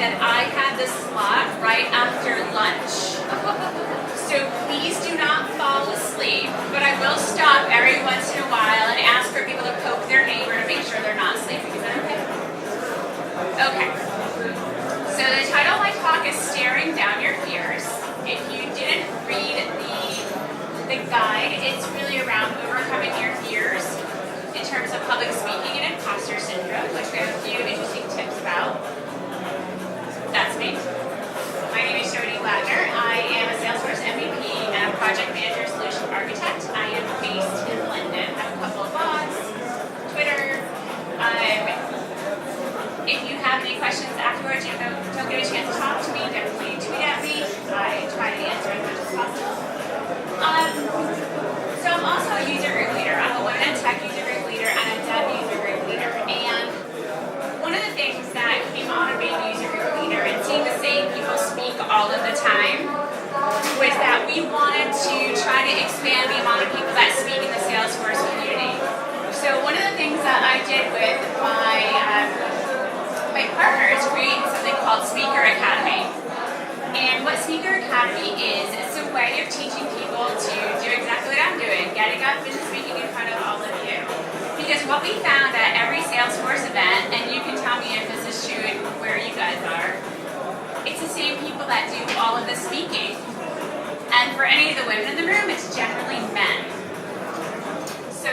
that I had this slot right after lunch. So please do not fall asleep, but I will stop every once in a while and ask for people to poke their neighbor to make sure they're not sleeping. Is that okay? Okay. So the title of my talk is Staring Down Your Fears. If you didn't read the guide, it's really around overcoming your fears in terms of public speaking and imposter syndrome, which we have a few interesting tips about. That's me. My name is Jodi Wagner. I am a Salesforce MVP and a project manager solution architect. I am based in London. I have a couple of blogs, Twitter. If you have any questions afterwards, you don't get a chance to talk to me, definitely tweet at me. I try to answer as much as possible. So I'm also a user group leader. I'm a women in tech user group leader and a dev user group leader. And one of the things that came out of being a user group leader and seeing the same people speak all of the time was that we wanted to try to expand the amount of people that speak in the Salesforce community. So one of the things that I did with my partners created something called Speaker Academy. And what Speaker Academy is, it's a way of teaching people to do exactly what I'm doing, getting up and speaking in front of all of you. Because what we found at every Salesforce event, and you can tell me if this is true and where you guys are, it's the same people that do all of the speaking. And for any of the women in the room, it's generally men. So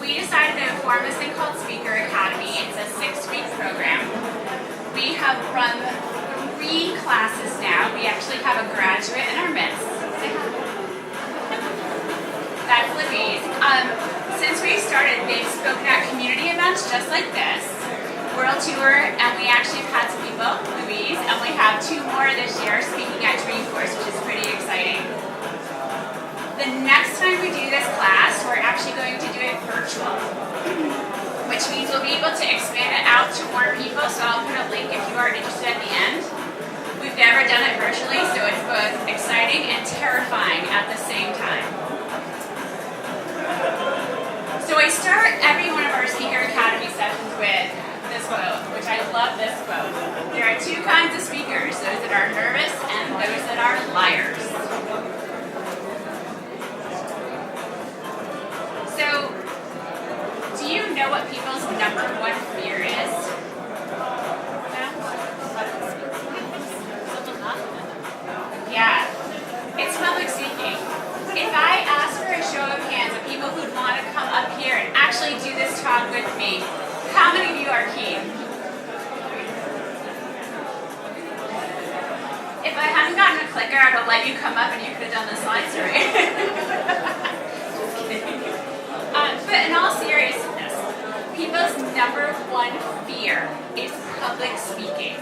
we decided to form this thing called Speaker Academy. It's a 6-week program. We have run 3 classes now. We actually have a graduate in our midst. That's Louise. Since we started, they've spoken at community events just like this, World Tour, and we actually have had some people, Louise, and we have 2 more this year speaking at Dreamforce, which is pretty exciting. The next time we do this class, we're actually going to do it virtual, which means we'll be able to expand it out to more people, so I'll put a link if you are interested at the end. We've never done it virtually, so it's both exciting and terrifying at the same time. So I start every one of our Speaker Academy sessions with this quote, which I love this quote. There are 2 kinds of speakers, those that are nervous and those that are liars. So, do you know what people's number 1 fear is? Yeah, it's public speaking. If I ask for a show of hands of people who'd want to come up here and actually do this talk with me, how many of you are keen? If I hadn't gotten a clicker, I would have let you come up and you could have done the slides already. But in all seriousness, people's number 1 fear is public speaking.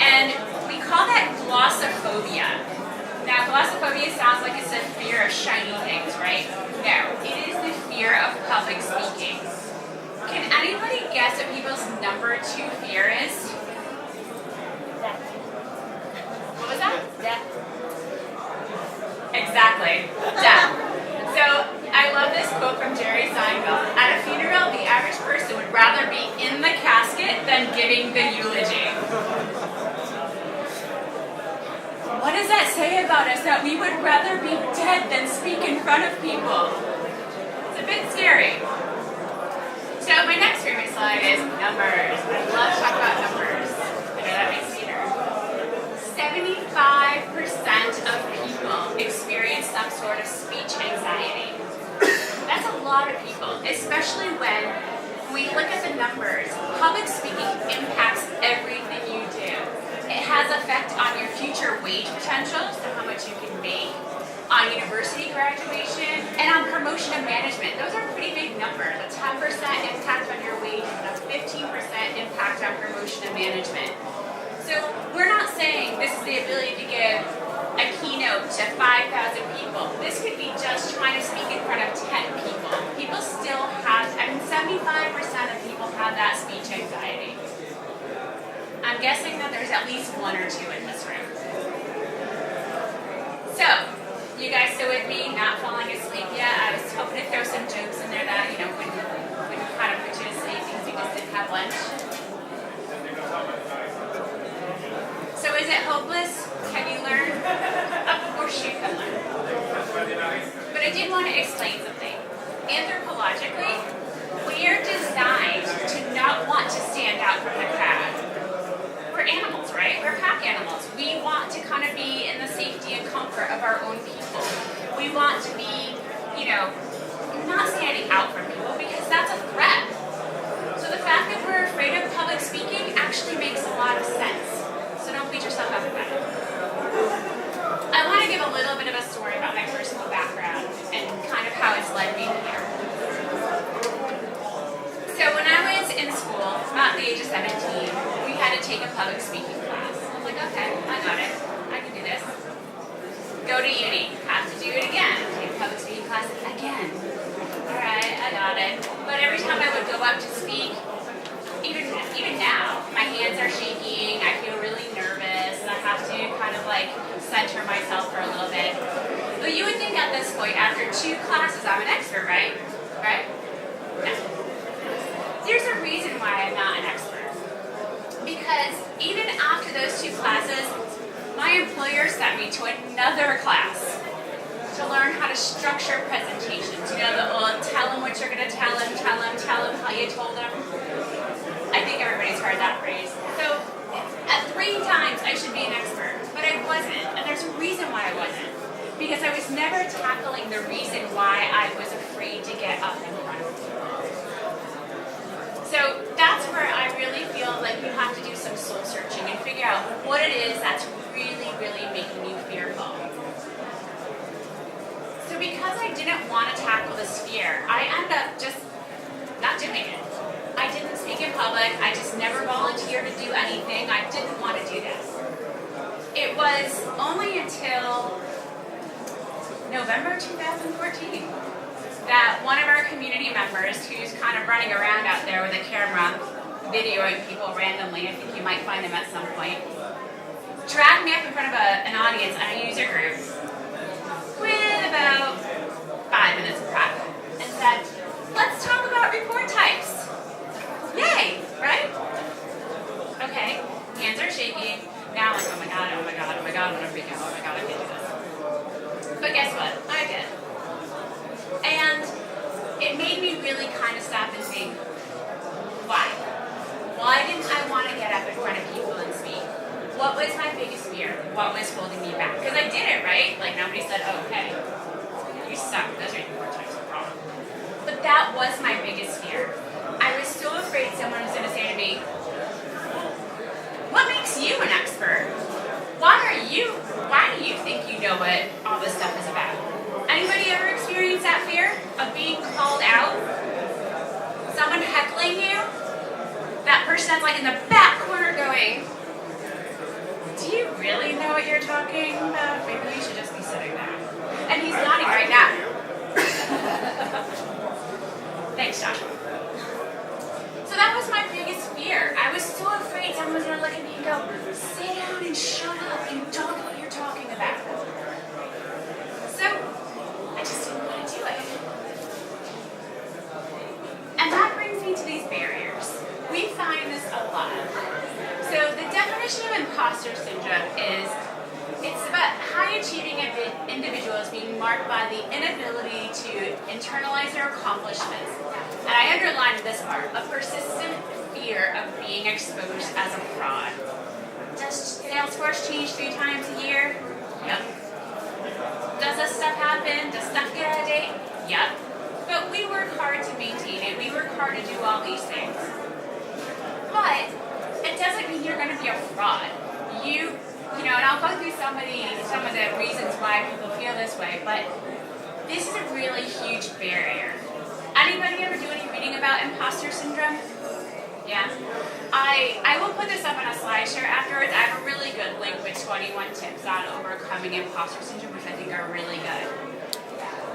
And we call that glossophobia. Now, glossophobia sounds like it's a fear of shiny things, right? No, it is the fear of public speaking. Can anybody guess what people's number 2 fear is? Death. What was that? Death. Exactly, death. So, I love this quote from Jerry Seinfeld. At a funeral, the average person would rather be in the casket than giving the eulogy. What does that say about us, that we would rather be dead than speak in front of people? It's a bit scary. So my next favorite slide is numbers. I love to talk about numbers. I know that makes me nervous. 75% of people experience some sort of speech anxiety. That's a lot of people, especially when we look at the numbers. Public speaking impacts everything you do. It has effect on your future wage potential, so how much you can make, on university graduation, and on promotion and management. Those are pretty big numbers. A 10% impact on your wage and a 15% impact on promotion and management. So we're not saying this is the ability to give a keynote to 5,000 people. This could be just trying to speak in front of 10 people. People still have, 75% of people have that speech anxiety. I'm guessing that there's at least 1 or 2 in this room. So, you guys still with me? Not falling asleep yet? I was hoping to throw some jokes in there that, wouldn't kind of put you to sleep because you just didn't have lunch. is it hopeless? Can you learn? Of course you can learn. But I did want to explain something. Anthropologically, we are designed to not want to stand out from the crowd. We're animals, right? We're pack animals. We want to kind of be in the safety and comfort of our own people. We want to be, not standing out from people because that's a threat. So the fact that we're afraid of public speaking actually makes a lot of sense. So don't beat yourself up about it. I want to give a little bit of a story about my personal background and kind of how it's led me here. So when I was in school, about the age of 17, we had to take a public speaking class. I was like, okay, I got it. I can do this. Go to uni, have to do it again. Take a public speaking class again. All right, I got it. But every time I would go up to speak, even now, my hands are shaking. I feel really nervous. I have to kind of center myself for a little bit. But you would think at this point, after 2 classes, I'm an expert, right? Right? No. There's a reason why I'm not an expert. Because even after those 2 classes, my employer sent me to another class to learn how to structure presentations. The old tell them what you're going to tell them how you told them. I think everybody's heard that phrase. So at 3 times I should be an expert, but I wasn't. And there's a reason why I wasn't. Because I was never tackling the reason why I was afraid to get up in front of people. So that's where I really feel like you have to do some soul searching and figure out what it is that's really, really making you fearful. So because I didn't want to tackle this fear, I ended up just not doing it. I didn't speak in public. I just never volunteered to do anything. I didn't want to do this. It was only until November 2014 that one of our community members, who's kind of running around out there with a camera, videoing people randomly, I think you might find him at some point, dragged me up in front of an audience on a user group with about 5 minutes of prep and said, let's talk about report types. Yay, right? Okay, hands are shaking. Now I'm like, oh my god, I'm gonna freak out, oh my god, I can't do this. But guess what? I did. And it made me really kind of stop and think, why? Why didn't I want to get up in front of people and speak? What was my biggest fear? What was holding me back? Because I did it, right? Nobody said, oh, okay, you suck, those are your report types, no problem. But that was my biggest fear. I was so afraid someone was going to say to me, what makes you an expert? Why do you think you know what all this stuff is about? Anybody ever experienced that fear of being called out? Someone heckling you? That person that's in the back corner going, do you really know what you're talking about? Maybe you should just be sitting there. And he's nodding right now. Thanks, Joshua. So that was my biggest fear. I was so afraid someone was going to look at me and go, sit down and shut up and don't know what you're talking about. So I just didn't want to do it. And that brings me to these barriers. We find this a lot. So the definition of imposter syndrome is it's about high achieving individuals being marked by the inability to internalize their accomplishments. And I underlined this part, a persistent fear of being exposed as a fraud. Does Salesforce change 3 times a year? Yep. Does this stuff happen? Does stuff get out of date? Yep. But we work hard to maintain it. We work hard to do all these things. But it doesn't mean you're going to be a fraud. And I'll go through some of the reasons why people feel this way, but this is a really huge barrier. Anybody ever do any reading about imposter syndrome? Yeah. I will put this up on a slideshow afterwards. I have a really good link with 21 tips on overcoming imposter syndrome, which I think are really good.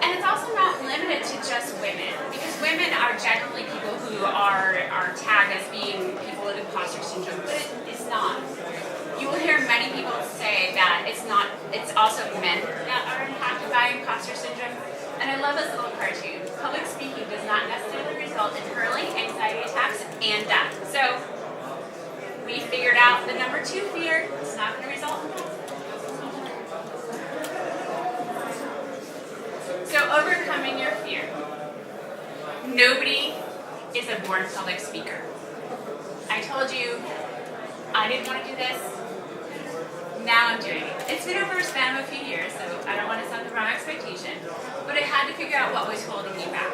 And it's also not limited to just women, because women are generally people who are tagged as being people with imposter syndrome, but it's not. You will hear many people say that it's also men that are impacted by imposter syndrome. And I love this little cartoon. Public speaking does not necessarily result in hurling, anxiety attacks, and death. So we figured out the The number 2 fear is not going to result in that. So overcoming your fear. Nobody is a born public speaker. I told you I didn't want to do this. Now I'm doing it. It's been over a span of a few years, so I don't want to set the wrong expectation. But I had to figure out what was holding me back.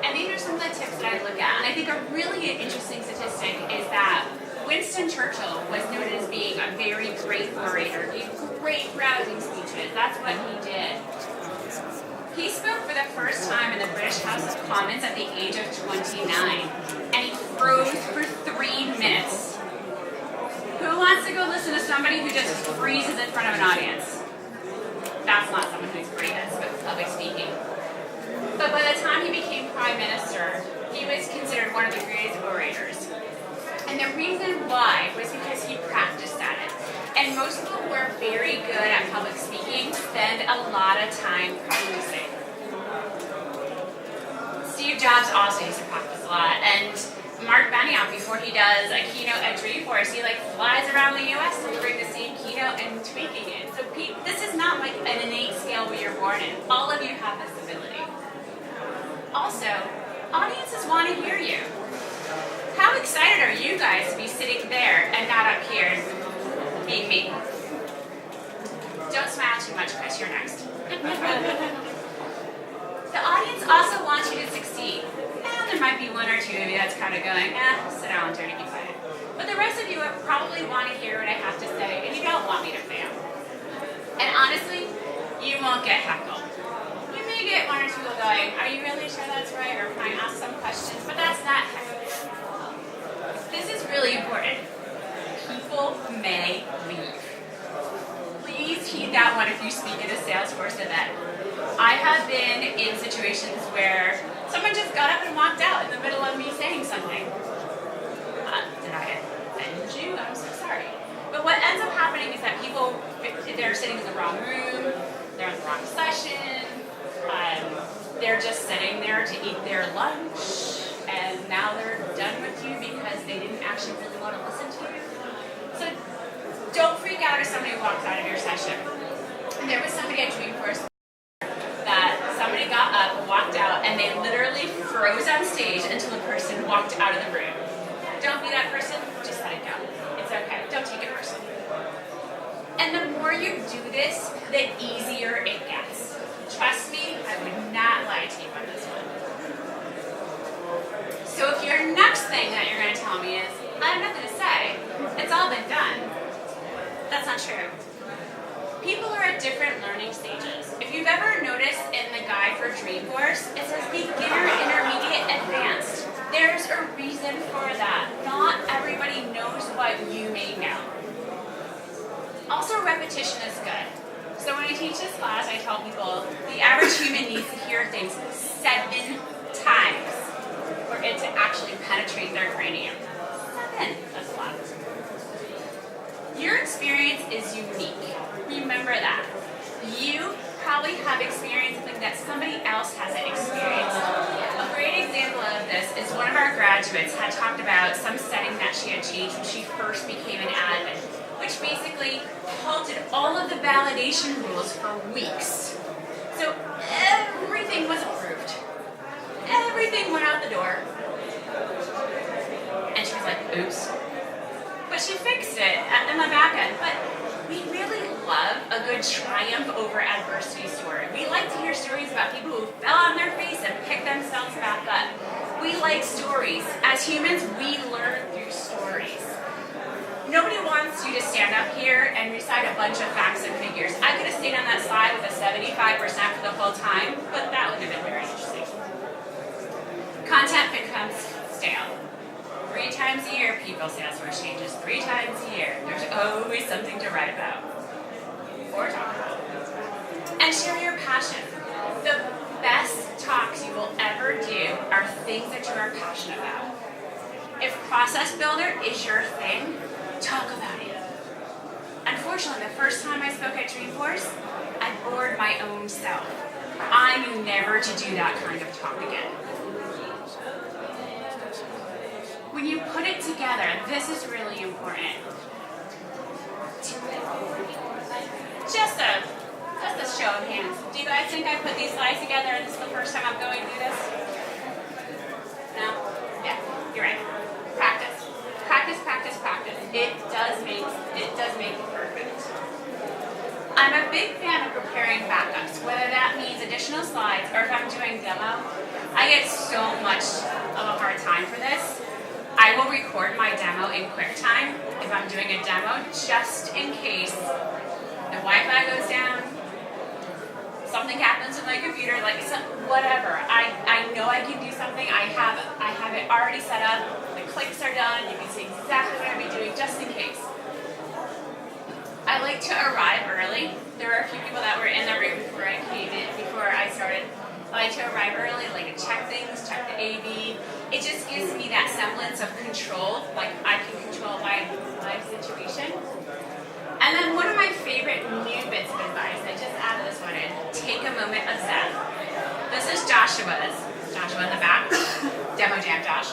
And these are some of the tips that I look at. And I think a really interesting statistic is that Winston Churchill was noted as being a very great orator. He gave great rousing speeches. That's what he did. He spoke for the first time in the British House of Commons at the age of 29, and he froze for 3 minutes. Who wants to go listen to somebody who just freezes in front of an audience? That's not someone who's great at public speaking. But by the time he became Prime Minister, he was considered one of the greatest orators. And the reason why was because he practiced at it. And most people who are very good at public speaking spend a lot of time practicing. Steve Jobs also used to practice a lot. And Mark Benioff, before he does a keynote at Dreamforce, he flies around the US delivering the same keynote and tweaking it. So this is not like an innate skill where you're born in. All of you have this ability. Also, audiences want to hear you. How excited are you guys to be sitting there and not up here being me? Don't smile too much, Chris, you're next. The audience also wants you to succeed. And there might be one or two of you that's kind of going, sit down, dirty, be quiet. But the rest of you probably want to hear what I have to say, and you don't want me to fail. And honestly, you won't get heckled. You may get one or two people going, are you really sure that's right? Or can I ask some questions? But that's not heckling. This is really important. People may leave. Please heed that one if you speak at a Salesforce event. I have been in situations where someone just got up and walked out in the middle of me saying something. Did I offend you? I'm so sorry. But what ends up happening is that people, they're sitting in the wrong room, they're in the wrong session, they're just sitting there to eat their lunch, and now they're done with you because they didn't actually really want to listen to you. So don't freak out if somebody walks out of your session. And there was somebody at Dreamforce that somebody got up, walked out, and they literally froze on stage until the person walked out of the room. Don't be that person, just let it go. It's okay, don't take it personally. And the more you do this, the easier it gets. Trust me, I would not lie to you on this one. So if your next thing that you're going to tell me is, I have nothing to say, it's all been done, that's not true. People are at different learning stages. If you've ever noticed in the guide for Dreamforce, it says beginner, intermediate, advanced. There's a reason for that. Not everybody knows what you may know. Also, repetition is good. So when I teach this class, I tell people the average human needs to hear things 7 times for it to actually penetrate their cranium. 7, that's a lot. Your experience is unique. Remember that. You probably have experienced something that somebody else hasn't experienced. A great example of this is one of our graduates had talked about some setting that she had changed when she first became an admin, which basically halted all of the validation rules for weeks. So everything was approved. Everything went out the door. And she was like, oops. But she fixed it in the back end. But we really love a good triumph over adversity story. We like to hear stories about people who fell on their face and picked themselves back up. We like stories. As humans, we learn through stories. Nobody wants you to stand up here and recite a bunch of facts and figures. I could have stayed on that slide with a 75% for the whole time, but that wouldn't have been very interesting. Content becomes stale. 3 times a year, people Salesforce changes. 3 times a year. There's always something to write about or talk about. And share your passion. The best talks you will ever do are things that you are passionate about. If Process Builder is your thing, talk about it. Unfortunately, the first time I spoke at Dreamforce, I bored my own self. I knew never to do that kind of talk again. When you put it together, this is really important. just a show of hands. Do you guys think I put these slides together and this is the first time I'm going to do this? No? Yeah, you're right. Practice. Practice, practice, practice. It does make it perfect. I'm a big fan of preparing backups, whether that means additional slides or if I'm doing demo. I get so much of a hard time for this. I will record my demo in QuickTime if I'm doing a demo, just in case the Wi-Fi goes down, something happens with my computer, like whatever. I know I can do something. I have it already set up. The clicks are done. You can see exactly what I'll be doing, just in case. I like to arrive early. There were a few people that were in the room before I started. I like to arrive early, like to check things, check the A/B. It just gives me that semblance of control, like I can control my situation. And then one of my favorite new bits of advice, I just added this one in, take a moment of Zen. This is Joshua in the back, Demo Jam Josh.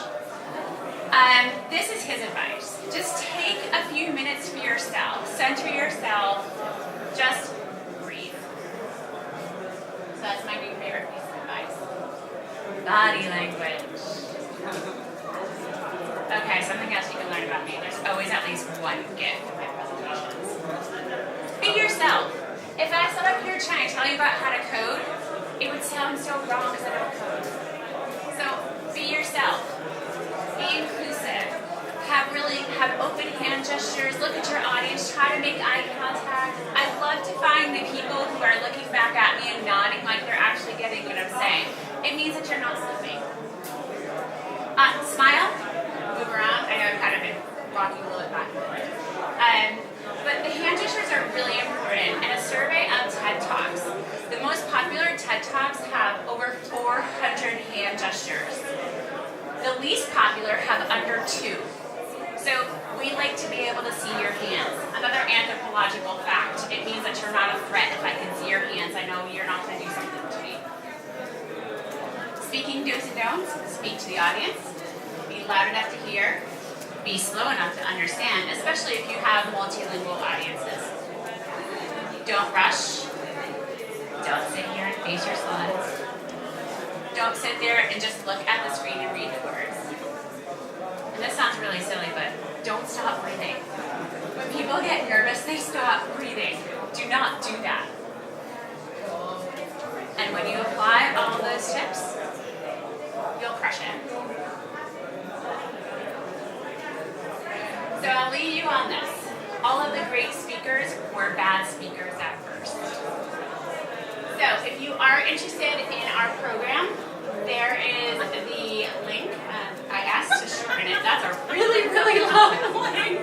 This is his advice. Just take a few minutes for yourself, center yourself, just breathe. So that's my new favorite piece of advice. Body language. Okay, something else you can learn about me. There's always at least one gift in my presentations. Be yourself. If I stood up here trying to tell you about how to code, it would sound so wrong because I don't code. So be yourself. Be inclusive. Have open hand gestures. Look at your audience. Try to make eye contact. I love to find the people who are looking back at me and nodding like they're actually getting what I'm saying. It means that you're not slipping. Smile. Move around. I know I've kind of been rocking a little bit back and forth. But the hand gestures are really important. In a survey of TED Talks, the most popular TED Talks have over 400 hand gestures. The least popular have under 2. So we like to be able to see your hands. Another anthropological fact, it means that you're not a threat. If I can see your hands, I know you're not going to do something to me. Speaking do's and don'ts, speak to the audience. Be loud enough to hear. Be slow enough to understand, especially if you have multilingual audiences. Don't rush. Don't sit here and face your slides. Don't sit there and just look at the screen and read the words. And this sounds really silly, but don't stop breathing. When people get nervous, they stop breathing. Do not do that. And when you apply all of those tips, you'll crush it. So I'll leave you on this. All of the great speakers were bad speakers at first. So if you are interested in our program, there is the link. I asked to shorten it. That's a really, really long link.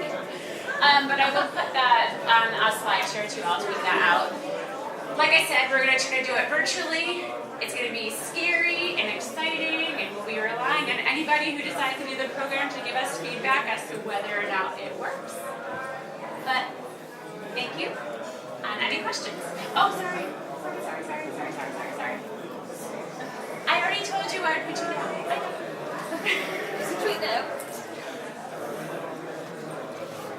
But I will put that on a slideshare too. I'll tweet that out. Like I said, we're going to try to do it virtually. It's going to be scary and exciting, and we'll be relying on anybody who decides to do the program to give us feedback as to whether or not it works. But thank you. And any questions? Oh, sorry. Sorry. I already told you I would put you down. Tweet that.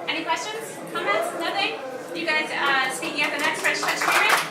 Any questions? Comments? Nothing? You guys speaking at the next Touch Dreamin?